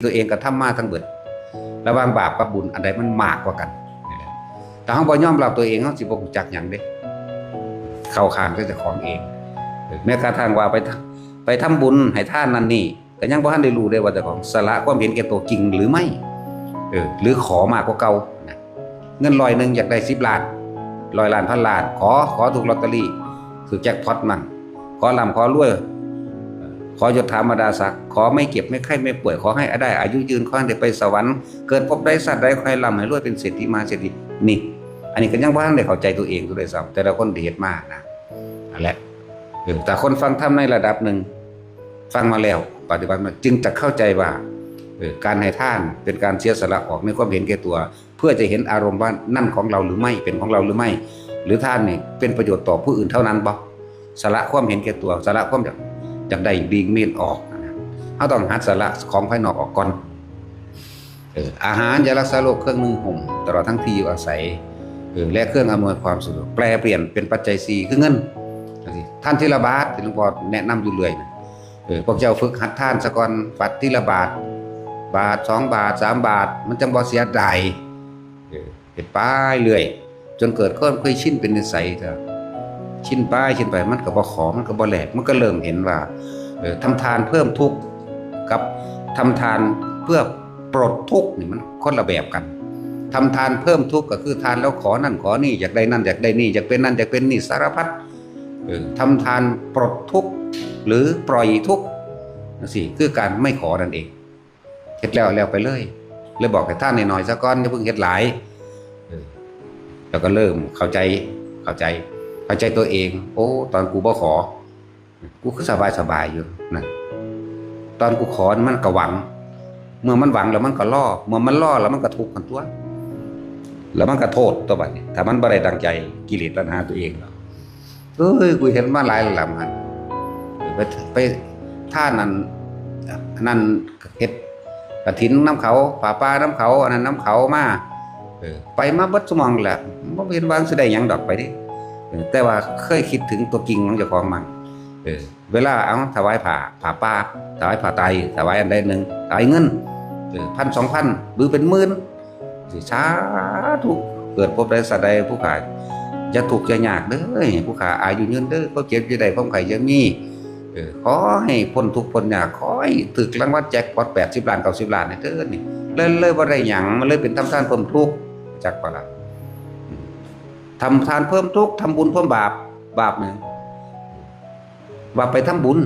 ตัวเองกระทำมาทั้งเบิดระหว่างบาปกับบุญอันใดมันมากกว่ากันแต่เขาบ่ยอมรับตัวเองเขาสิบ่รู้จักหยังเด้เข้าข้างก็จะของเองแม้กระทั่งว่าไปทำบุญให้ทานนั่นนี่ก็ยังบ่ทันได้รู้ได้ว่าเจ้าของสละความเห็นแก่ตัวจริงหรือไม่หรือขอมากกว่าเก่าเงิน100นึงอยากได้10 ล้าน100 ล้าน1,000 ล้านขอถูกลอตเตอรี่ถูกแจ็คพอตมั่งขอร่ำขอรวยขอยศถาบรรดาศักดิ์ขอไม่เก็บไม่ไข้ไม่ป่วยขอให้ได้อายุยืนขอให้ได้ไปสวรรค์เกิดพบได้สัตว์ได้ใครร่ำให้รวยเป็นเศรษฐีมาเศรษฐีนี่อันนี้ก็ยังบ่ทันได้เข้าใจตัวเองตัวด้วยซ้ำแต่ละคนเฮ็ดมานะนั่นแหละแต่คนฟังธรรมในระดับหนึ่งฟังมาแล้วปฏิบัติมาจึงจะเข้าใจว่าการให้ทานเป็นการเสียสละออกในความเห็นแก่ตัวเพื่อจะเห็นอารมณ์ว่านั่นของเราหรือไม่เป็นของเราหรือไม่หรือทานนี่เป็นประโยชน์ต่อผู้อื่นเท่านั้นบ่สละความเห็นแก่ตัวสละความอยากได้ดีเมียนออกนะเขาต้องหัดสละของภายนอกออกก่อนอาหารยารักษาโรคเครื่องนึ่งห่มตลอดทั้งที่อยู่อาศัยและเครื่องอำนวยความสะดวกแปลเปลี่ยนเป็นปัจจัย4คือเงินท่านทีละบาทที่หลวงพ่อแนะนำอยู่เรื่อยนะพวกเจ้าฝึกหัดท่านซะก่อนปัดทีละบาท2 บาท3 บาทมันจังบ่เสียดายเฮ็ดไปเรื่อยจนเกิดความเคยชินเป็นนิสัยเถอะชินไปมันก็บ่ขอมันก็บ่แลกมันก็เริ่มเห็นว่าทำทานเพิ่มทุกข์กับทำทานเพื่อปลดทุกข์นี่มันคนละแบบกันทำทานเพิ่มทุกข์ก็คือทานแล้วขอนั่นขอนี่อยากได้นั่นอยากได้นี่อยากเป็นนั่นอยากเป็นนี่สารพัดทำทานปลดทุกข์หรือปล่อยทุกข์นั่นสิคือการไม่ขอนั่นเองเฮ็ดแล้วไปเลยบอกให้ท่านน้อยๆซะก่อนอย่าเพิ่งเฮ็ดหลายแล้วก็เริ่มเข้าใจตัวเองโอ้ตอนกูบ่ขอกูคือสบายอยู่นะตอนกูขอมันก็หวังเมื่อมันหวังแล้วมันก็ล่อเมื่อมันล่อแล้วมันก็ทุกข์กันตัวแล้วมันก็โทษตัวบัดนี้ถ้ามันบ่ได้ตั้งใจกิเลสตัณหาตัวเองแล้วกูเห็นมาหลายหลายมันไปท่านั่นเฮ็ดกฐินน้ำเขาป่าน้ำเขาอันนั้นน้ำเขามาไปมาเบิดสมองแหละบ่เห็นวางสิได้หยังดอกไปดิแต่ว่าเคยคิดถึงตัวจริงของเจ้าของมันเวลาเอาถวายผ่าป่าถวายผ่าไตถวายอันใดหนึ่งถวายเงิน1,000 2,000หรือเป็นหมื่นสิสาธุเกิดพบได้สัตว์ใดผู้ขาจะถูกจะยากเด้อผู้ขาอายุยืนเด้อก็เจ็บจะได้ความไข่จะมีขอให้พ้นทุกข์พ้นยากขอให้ถึกรางวัลแจ็คพอต80 ล้าน90 ล้านเด้อนี่เลยบ่ได้หยังมันเลยเป็นทำทานเพิ่มทุกข์จักบ่ล่ะทำทานเพิ่มทุกข์ทำบุญเพิ่มบาปนึงว่าไปทำบุญ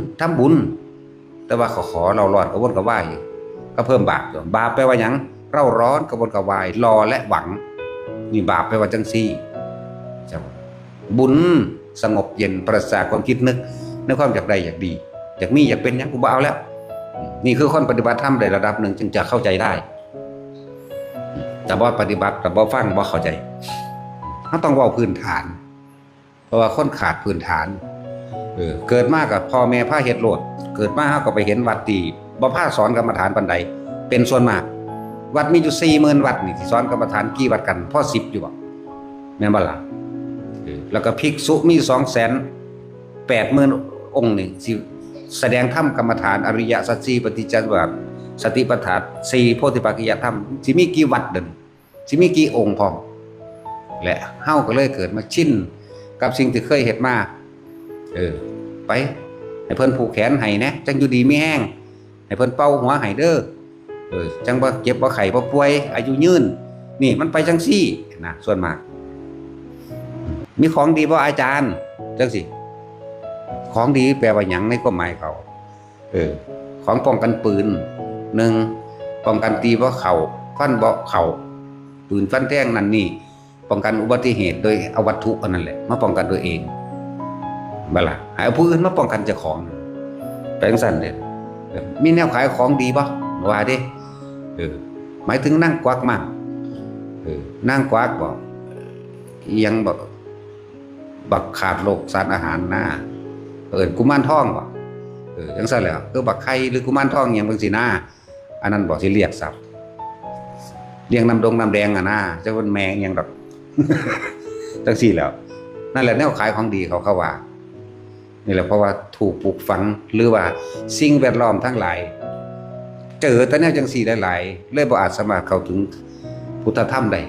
แต่ว่าขอเราร้อนกระวนกระวายก็เพิ่มบาปแปลว่าหยังเราร้อนกระวนกระวายรอและหวังนี่บาปแปลว่าจังซี่บุญสงบเย็นปราศจากความคิดนึกในความอยากได้อยากดีอยากมีอยากเป็นหยังกูบ่เอาแล้วนี่คือคนปฏิบัติธรรมในระดับหนึ่งจึงจะเข้าใจได้แต่บ่ปฏิบัติแต่บ่ฟังบ่เข้าใจเขาต้องเว้าพื้นฐานเพราะว่าคนขาดพื้นฐานเกิดมากับพ่อแม่พาเฮ็ดโลดเกิดมาเฮาก็ไปเห็นวัดที่บ่พาสอนกรรมฐานปานใดเป็นส่วนมากวัดมีอยู่ 40,000 วัดนี่ที่สอนกรรมฐานกี่วัดกันพอ10อยู่บ่แม่นบ่ล่ะแล้วก็ภิกษุมี 280,000 องค์นี่สิแสดงธรรมกรรมฐานอริยสัจ4ปฏิจจสมุปบาทสติปัฏฐาน4โพธิปักขิยธรรมสิมีกี่วัดเด้อสิมีกี่องค์พร้อมและเฮาก็เลยเกิดมาชินกับสิ่งที่เคยเฮ็ดมาไปให้เพิ่นผูกแขนให้นะจังอยู่ดีมีแห้งให้เพิ่นเป่าหัวให้เด้อจังบ่เจ็บบ่ไข้บ่ป่วยอายุยืนนี่มันไปจังซี่นะส่วนมากมีของดีบ่อาจารย์จังสิของดีแปลว่าหยังในความหมายเขาของป้องกันปืน1ป้องกันตีบ่เข้าฟันบ่เข้าปืนฟันแทงนั่นนี่ป้องกันอุบัติเหตุโดยเอาวัตถุอันนั้นแหละมาป้องกันตัวเองบ่ล่ะให้ผู้อื่นมาป้องกันเจ้าของแปลงสั่นเด้มีแนวขายของดีบ่ว่าเด้หมายถึงนั่งกวักมานั่งกวักบ่อีหยังบ่บักขาดโรคสารอาหารนะกุมารทองบ่จังซั่นแหละคือบักไข่หรือกุมารทองหยังจังซี่นะอันนั้นบ่สิเรียกศัพท์เรียงน้ำแดงอ่ะนะจักมันแมงหยังดอก จังซี่แล้วนั่นแหละแนวขายของดีเขาว่านี่แหละเพราะว่าถูกปลูกฝังหรือว่าสิ่งแวดล้อมทั้งหลาย เจอแต่แนวจังซี่หลายๆเลยบ่อาจสามารถเข้าถึงพุทธธรรมได้